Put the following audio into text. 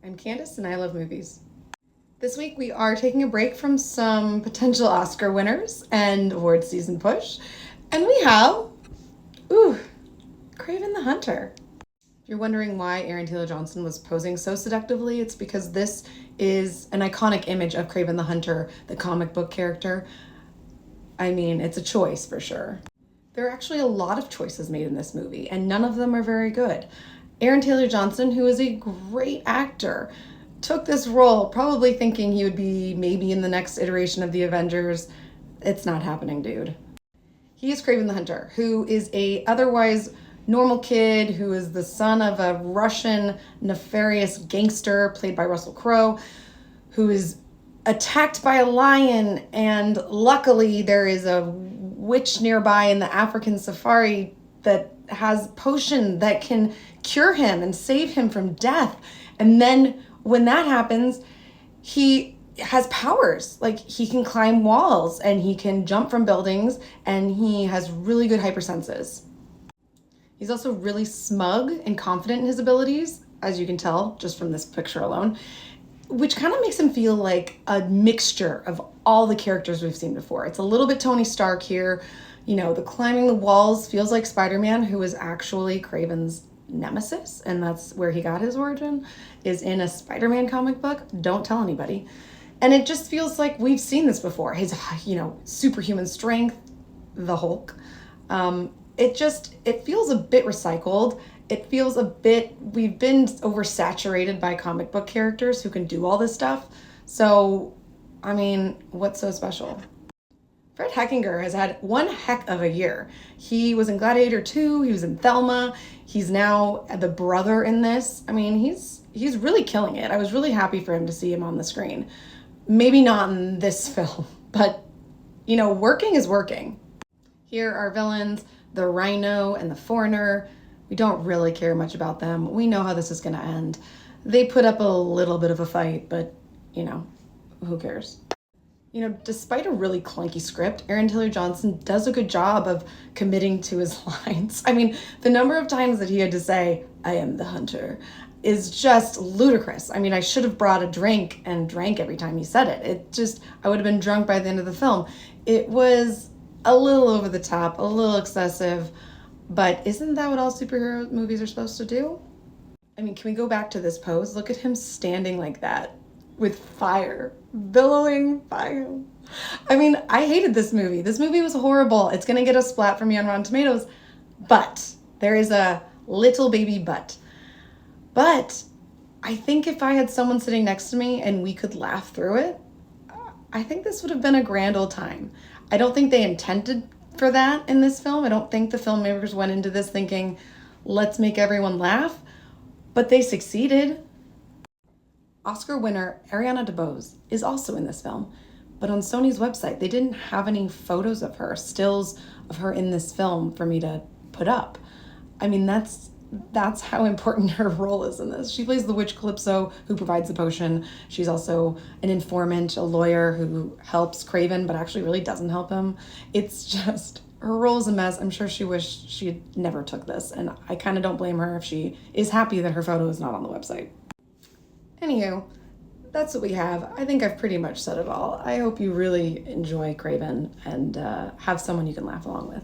I'm Candice and I love movies. This week we are taking a break from some potential Oscar winners and award season push. And we have, Kraven the Hunter. If you're wondering why Aaron Taylor Johnson was posing so seductively, it's because this is an iconic image of Kraven the Hunter, the comic book character. I mean, it's a choice for sure. There are actually a lot of choices made in this movie, and none of them are very good. Aaron Taylor Johnson, who is a great actor, took this role probably thinking he would be maybe in the next iteration of the Avengers. It's not happening, dude. He is Kraven the Hunter, who is a otherwise normal kid who is the son of a Russian nefarious gangster played by Russell Crowe, who is attacked by a lion, and luckily there is a witch nearby in the African safari that has potion that can cure him and save him from death. And then when that happens, he has powers. Like, he can climb walls and he can jump from buildings, and he has really good hypersenses. He's also really smug and confident in his abilities, as you can tell just from this picture alone, which kind of makes him feel like a mixture of all the characters we've seen before. It's a little bit Tony Stark here. You know, the climbing the walls feels like Spider-Man, who is actually Kraven's nemesis, and that's where he got his origin, is in a Spider-Man comic book. Don't tell anybody. And it just feels like we've seen this before. His, superhuman strength, the Hulk. It feels a bit recycled. It feels a bit, we've been oversaturated by comic book characters who can do all this stuff. So, I mean, what's so special? Fred Heckinger has had one heck of a year. He was in Gladiator 2, he was in Thelma, he's now the brother in this. I mean, he's really killing it. I was really happy for him to see him on the screen. Maybe not in this film, but, working is working. Here are villains, the Rhino and the Foreigner. We don't really care much about them. We know how this is going to end. They put up a little bit of a fight, but, who cares? Despite a really clunky script, Aaron Taylor Johnson does a good job of committing to his lines. I mean, the number of times that he had to say, "I am the hunter," is just ludicrous. I mean, I should have brought a drink and drank every time he said it. I would have been drunk by the end of the film. It was a little over the top, a little excessive, but isn't that what all superhero movies are supposed to do? I mean, can we go back to this pose? Look at him standing like that with fire billowing by him. I mean, I hated this movie. This movie was horrible. It's gonna get a splat from me on Rotten Tomatoes, but there is a little baby but. But I think if I had someone sitting next to me and we could laugh through it, I think this would have been a grand old time. I don't think they intended for that in this film. I don't think the filmmakers went into this thinking, let's make everyone laugh, but they succeeded. Oscar winner Ariana DeBose is also in this film, but on Sony's website, they didn't have any photos of her, stills of her in this film for me to put up. I mean, that's how important her role is in this. She plays the witch Calypso, who provides the potion. She's also an informant, a lawyer who helps Kraven, but actually really doesn't help him. It's just, her role is a mess. I'm sure she wished she had never took this, and I kind of don't blame her if she is happy that her photo is not on the website. Anywho, that's what we have. I think I've pretty much said it all. I hope you really enjoy Kraven and have someone you can laugh along with.